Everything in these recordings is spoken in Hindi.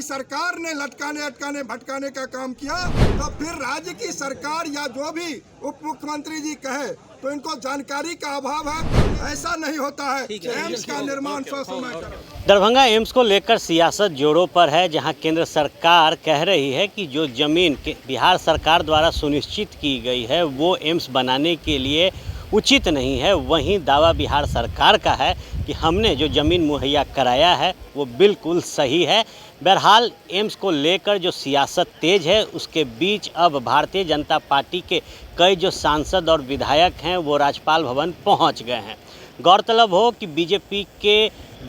सरकार ने लटकाने अटकाने भटकाने का काम किया, तो फिर राज्य की सरकार या जो भी उप मुख्यमंत्री जी कहे तो इनको जानकारी का अभाव है। ऐसा नहीं होता है। एम्स का निर्माण समय करो। दरभंगा एम्स को लेकर सियासत जोरों पर है, जहां केंद्र सरकार कह रही है कि जो ज़मीन बिहार सरकार द्वारा सुनिश्चित की गई है वो एम्स बनाने के लिए उचित नहीं है। वहीं दावा बिहार सरकार का है कि हमने जो ज़मीन मुहैया कराया है वो बिल्कुल सही है। बहरहाल एम्स को लेकर जो सियासत तेज है, उसके बीच अब भारतीय जनता पार्टी के कई जो सांसद और विधायक हैं वो राज्यपाल भवन पहुंच गए हैं। गौरतलब हो कि बीजेपी के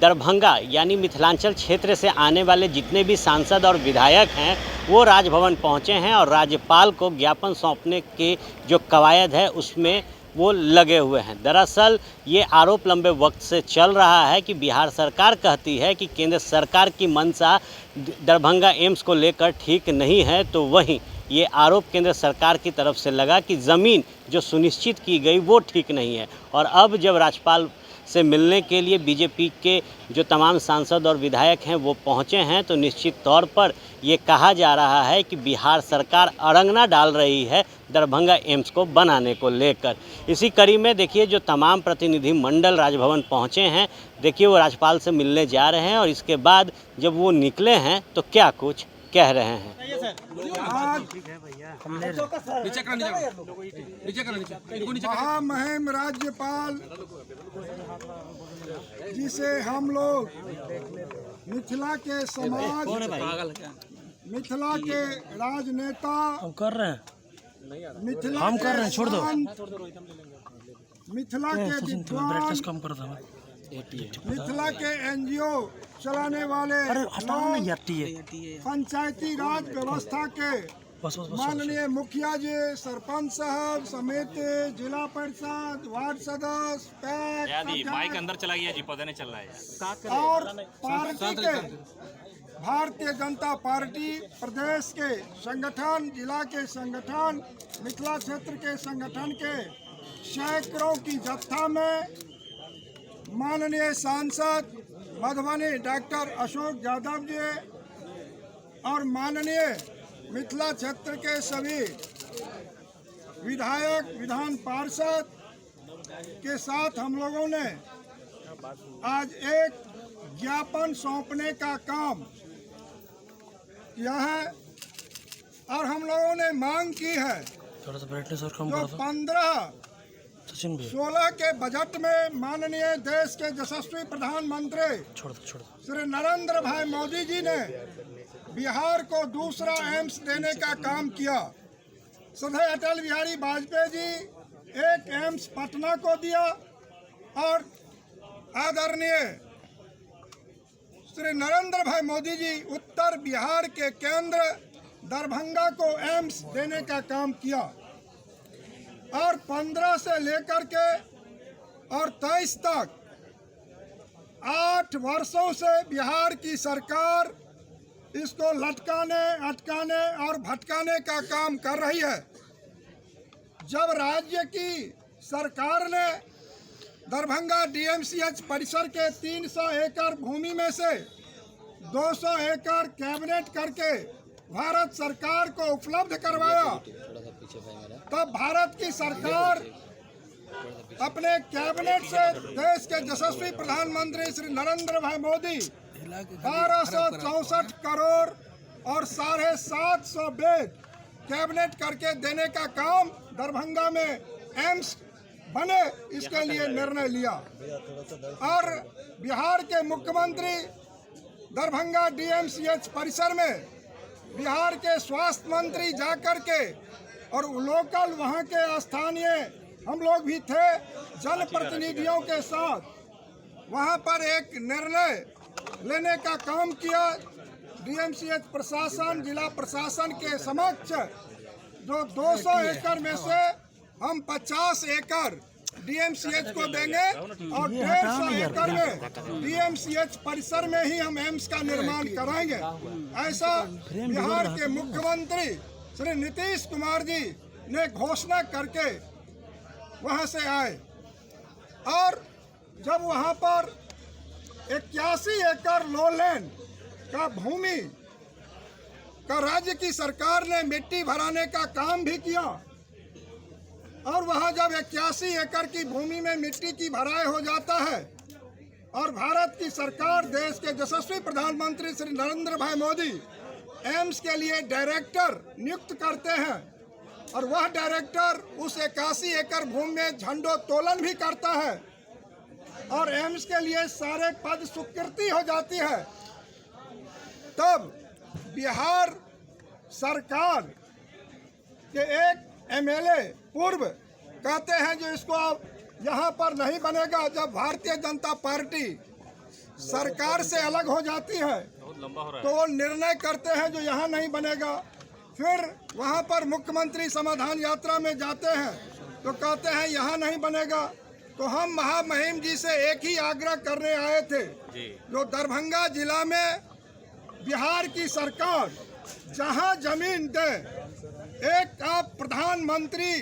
दरभंगा यानी मिथिलांचल क्षेत्र से आने वाले जितने भी सांसद और विधायक हैं वो राजभवन पहुंचे हैं और राज्यपाल को ज्ञापन सौंपने के जो कवायद है उसमें वो लगे हुए हैं। दरअसल ये आरोप लंबे वक्त से चल रहा है कि बिहार सरकार कहती है कि केंद्र सरकार की मंशा दरभंगा एम्स को लेकर ठीक नहीं है, तो वहीं ये आरोप केंद्र सरकार की तरफ से लगा कि ज़मीन जो सुनिश्चित की गई वो ठीक नहीं है। और अब जब राज्यपाल से मिलने के लिए बीजेपी के जो तमाम सांसद और विधायक हैं वो पहुंचे हैं, तो निश्चित तौर पर ये कहा जा रहा है कि बिहार सरकार अड़ंगना डाल रही है दरभंगा एम्स को बनाने को लेकर। इसी कड़ी में देखिए जो तमाम प्रतिनिधि मंडल राजभवन पहुंचे हैं, देखिए वो राज्यपाल से मिलने जा रहे हैं और इसके बाद जब वो निकले हैं तो क्या कुछ कह रहे हैं। महामहिम राज्यपाल जिसे हम लोग मिथिला के समाज, मिथिला के राजनेता, हम कर रहे हैं, मिथिला हम कर रहे हैं, छोड़ दो। मिथिला के विद्वान, कम कर दो। मिथिला के एनजीओ चलाने वाले, पंचायती राज व्यवस्था के माननीय मुखिया जी, सरपंच साहब समेत जिला परिषद, वार्ड सदस्य, पैक माइक अंदर चला गया जी, पौधा नहीं चल रहा है। और पार्टी के भारतीय जनता पार्टी प्रदेश के संगठन, जिला के संगठन, मिथिला क्षेत्र के संगठन के सैकड़ों की जत्था में माननीय सांसद मधुबनी डॉक्टर अशोक यादव जी और माननीय मिथिला क्षेत्र के सभी विधायक, विधान पार्षद के साथ हम लोगों ने आज एक ज्ञापन सौंपने का काम किया है और हम लोगों ने मांग की है जो 15-16 के बजट में माननीय देश के यशस्वी प्रधानमंत्री श्री नरेंद्र भाई मोदी जी ने बिहार को दूसरा एम्स देने का काम किया। श्रद्धेय अटल बिहारी वाजपेयी जी एक एम्स पटना को दिया और आदरणीय श्री नरेंद्र भाई मोदी जी उत्तर बिहार के केंद्र दरभंगा को एम्स देने का काम किया और 15 से लेकर के और 23 तक 8 वर्षों से बिहार की सरकार इसको लटकाने अटकाने और भटकाने का काम कर रही है। जब राज्य की सरकार ने दरभंगा डीएमसीएच परिसर के 300 एकड़ भूमि में से 200 एकड़ कैबिनेट करके भारत सरकार को उपलब्ध करवाया, तब भारत की सरकार अपने कैबिनेट से देश के यशस्वी प्रधानमंत्री श्री नरेंद्र भाई मोदी 1264 करोड़ और 750 बेड कैबिनेट करके देने का काम दरभंगा में एम्स बने, इसके लिए निर्णय लिया। और बिहार के मुख्यमंत्री दरभंगा डीएमसीएच परिसर में बिहार के स्वास्थ्य मंत्री जाकर के और लोकल वहाँ के स्थानीय हम लोग भी थे जनप्रतिनिधियों के साथ वहाँ पर एक निर्णय लेने का काम किया। डीएमसीएच प्रशासन, जिला प्रशासन के समक्ष जो 200 एकड़ में से हम 50 एकड़ डीएमसीएच को देंगे और 150 एकड़ में डीएमसीएच परिसर में ही हम एम्स का निर्माण कराएंगे। ऐसा बिहार के मुख्यमंत्री श्री नीतीश कुमार जी ने घोषणा करके वहां से आए और जब वहां पर 81 एकड़ लो लैंड का भूमि का राज्य की सरकार ने मिट्टी भराने का काम भी किया और वहां जब 81 एकड़ की भूमि में मिट्टी की भराई हो जाता है और भारत की सरकार, देश के यशस्वी प्रधानमंत्री श्री नरेंद्र भाई मोदी एम्स के लिए डायरेक्टर नियुक्त करते हैं और वह डायरेक्टर उस 81 एकड़ भूमि में झंडोत्तोलन भी करता है और एम्स के लिए सारे पद स्वीकृति हो जाती है, तब बिहार सरकार के एक एमएलए पूर्व कहते हैं जो इसको अब यहाँ पर नहीं बनेगा। जब भारतीय जनता पार्टी सरकार से अलग हो जाती है तो वो निर्णय करते हैं जो यहाँ नहीं बनेगा। फिर वहाँ पर मुख्यमंत्री समाधान यात्रा में जाते हैं तो कहते हैं यहाँ नहीं बनेगा। तो हम महामहिम जी से एक ही आग्रह करने आए थे, जो दरभंगा जिला में बिहार की सरकार जहाँ जमीन दे, एक आप प्रधानमंत्री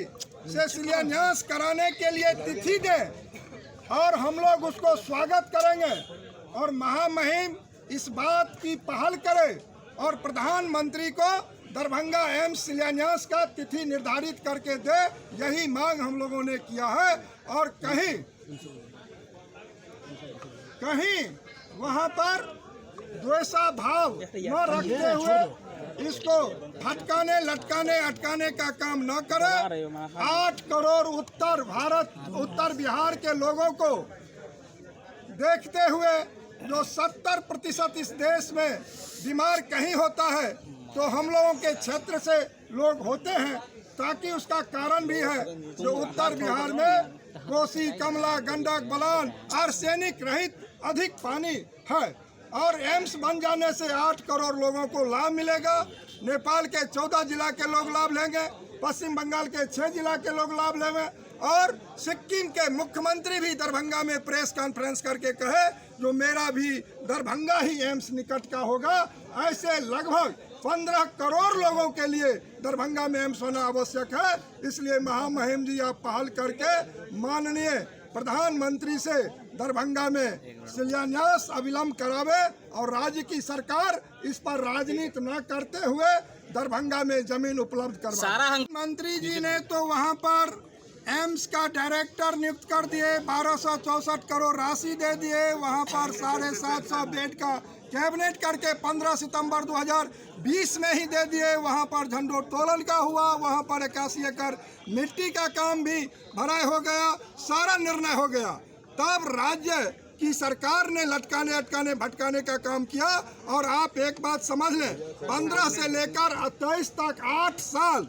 से शिलान्यास कराने के लिए तिथि दे और हम लोग उसको स्वागत करेंगे और महामहिम इस बात की पहल करे और प्रधानमंत्री को दरभंगा एम्स शिलान्यास का तिथि निर्धारित करके दे। यही मांग हम लोगों ने किया है और कहीं वहां पर द्वेषा भाव न रखते हुए इसको भटकाने, लटकाने, अटकाने का काम न करे। 8 करोड़ उत्तर बिहार के लोगों को देखते हुए जो 70% इस देश में बीमार कहीं होता है तो हम लोगों के क्षेत्र से लोग होते हैं, ताकि उसका कारण भी है जो उत्तर बिहार में कोसी, कमला, गंडक, बलान, आर्सेनिक रहित अधिक पानी है और एम्स बन जाने से 8 करोड़ लोगों को लाभ मिलेगा। नेपाल के 14 जिला के लोग लाभ लेंगे, पश्चिम बंगाल के 6 जिला के लोग लाभ लेंगे और सिक्किम के मुख्यमंत्री भी दरभंगा में प्रेस कॉन्फ्रेंस करके कहे जो मेरा भी दरभंगा ही एम्स निकट का होगा। ऐसे लगभग 15 करोड़ लोगों के लिए दरभंगा में एम्स होना आवश्यक है। इसलिए महामहिम जी आप पहल करके माननीय प्रधानमंत्री से दरभंगा में शिलान्यास अविलंब करावे और राज्य की सरकार इस पर राजनीति न करते हुए दरभंगा में जमीन उपलब्ध करवाए। मंत्री जी ने तो वहां पर एम्स का डायरेक्टर नियुक्त कर दिए, 1264 करोड़ राशि दे दिए, वहां पर 750 बेड का कैबिनेट करके 15 सितंबर 2020 में ही दे दिए। वहां पर झंडोत्तोलन का हुआ, वहां पर 81 एकड़ मिट्टी का काम भी भराई हो गया, सारा निर्णय हो गया। तब राज्य की सरकार ने लटकाने, अटकाने, भटकाने का काम किया। और आप एक बात समझ लें, 15 से लेकर 23 तक 8 साल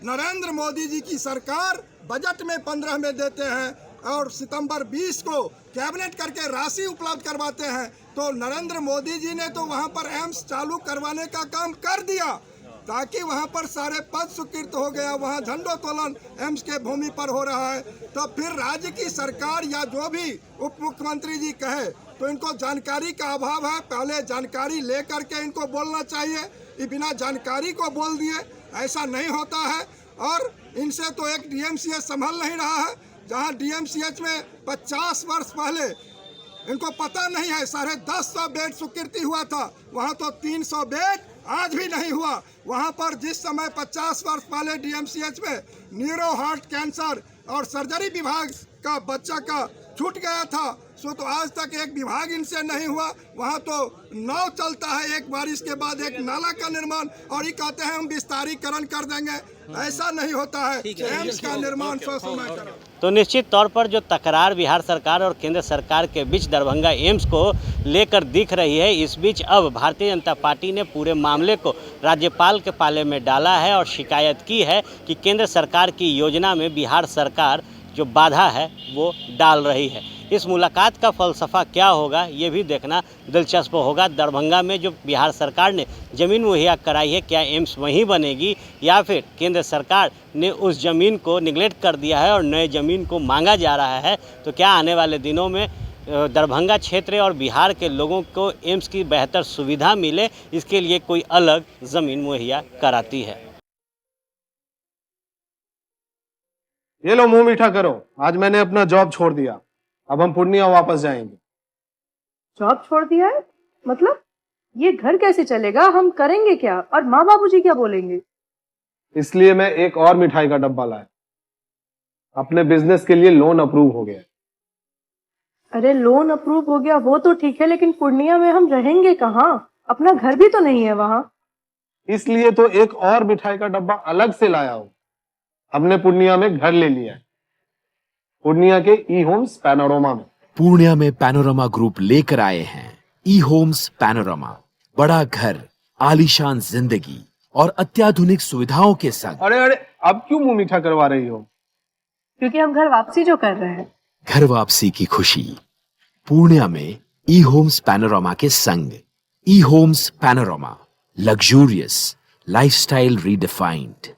नरेंद्र मोदी जी की सरकार बजट में 15 में देते हैं और सितंबर 20 को कैबिनेट करके राशि उपलब्ध करवाते हैं। तो नरेंद्र मोदी जी ने तो वहां पर एम्स चालू करवाने का काम कर दिया ताकि वहां पर सारे पद स्वीकृत हो गया, वहां झंडोत्तोलन एम्स के भूमि पर हो रहा है। तो फिर राज्य की सरकार या जो भी उप मुख्यमंत्री जी कहे तो इनको जानकारी का अभाव है। पहले जानकारी ले करके इनको बोलना चाहिए, ये बिना जानकारी को बोल दिए ऐसा नहीं होता है। और इनसे तो एक डीएमसीएच संभल नहीं रहा है, जहां डीएमसीएच में 50 वर्ष पहले इनको पता नहीं है 1050 बेड स्वीकृति हुआ था, वहां तो 300 बेड आज भी नहीं हुआ। वहां पर जिस समय 50 वर्ष पहले डीएमसीएच में न्यूरो हार्ट कैंसर और सर्जरी विभाग का बच्चा का छूट गया था, सो तो आज तक एक विभाग इनसे नहीं हुआ। वहाँ तो नाव चलता है, एक बारिश के बाद एक नाला का निर्माण, और ये कहते हैं हम विस्तारीकरण कर देंगे। ऐसा नहीं होता है, एम्स का निर्माण समय करें। तो निश्चित तौर पर जो तकरार बिहार सरकार और केंद्र सरकार के बीच दरभंगा एम्स को लेकर दिख रही है, इस बीच अब भारतीय जनता पार्टी ने पूरे मामले को राज्यपाल के पाले में डाला है और शिकायत की है कि केंद्र सरकार की योजना में बिहार सरकार जो बाधा है वो डाल रही है। इस मुलाकात का फलसफा क्या होगा ये भी देखना दिलचस्प होगा। दरभंगा में जो बिहार सरकार ने ज़मीन मुहैया कराई है, क्या एम्स वहीं बनेगी या फिर केंद्र सरकार ने उस ज़मीन को निगलेक्ट कर दिया है और नए ज़मीन को मांगा जा रहा है? तो क्या आने वाले दिनों में दरभंगा क्षेत्र और बिहार के लोगों को एम्स की बेहतर सुविधा मिले, इसके लिए कोई अलग ज़मीन मुहैया कराती है? ये लो मुंह मीठा करो, आज मैंने अपना जॉब छोड़ दिया, अब हम पूर्णिया वापस जाएंगे। जॉब छोड़ दिया है? मतलब ये घर कैसे चलेगा, हम करेंगे क्या और माँ बाबूजी क्या बोलेंगे? इसलिए मैं एक और मिठाई का डब्बा लाया। अपने बिजनेस के लिए लोन अप्रूव हो गया है। अरे लोन अप्रूव हो गया वो तो ठीक है, लेकिन पूर्णिया में हम रहेंगे कहाँ? अपना घर भी तो नहीं है वहाँ। इसलिए तो एक और मिठाई का डब्बा अलग से लाया हूं। हमने पूर्णिया में घर ले लिया है, पूर्णिया के ई होम्स पैनोरमा में। पूर्णिया में पैनोरमा ग्रुप लेकर आए हैं ई होम्स पैनोरमा, बड़ा घर, आलीशान जिंदगी और अत्याधुनिक सुविधाओं के संग। अरे अरे, अब क्यों मुंह मीठा करवा रही हो? क्योंकि हम घर वापसी जो कर रहे हैं। घर वापसी की खुशी पूर्णिया में ई होम्स पैनोरमा के संग। E Homes Panorama, luxurious lifestyle redefined.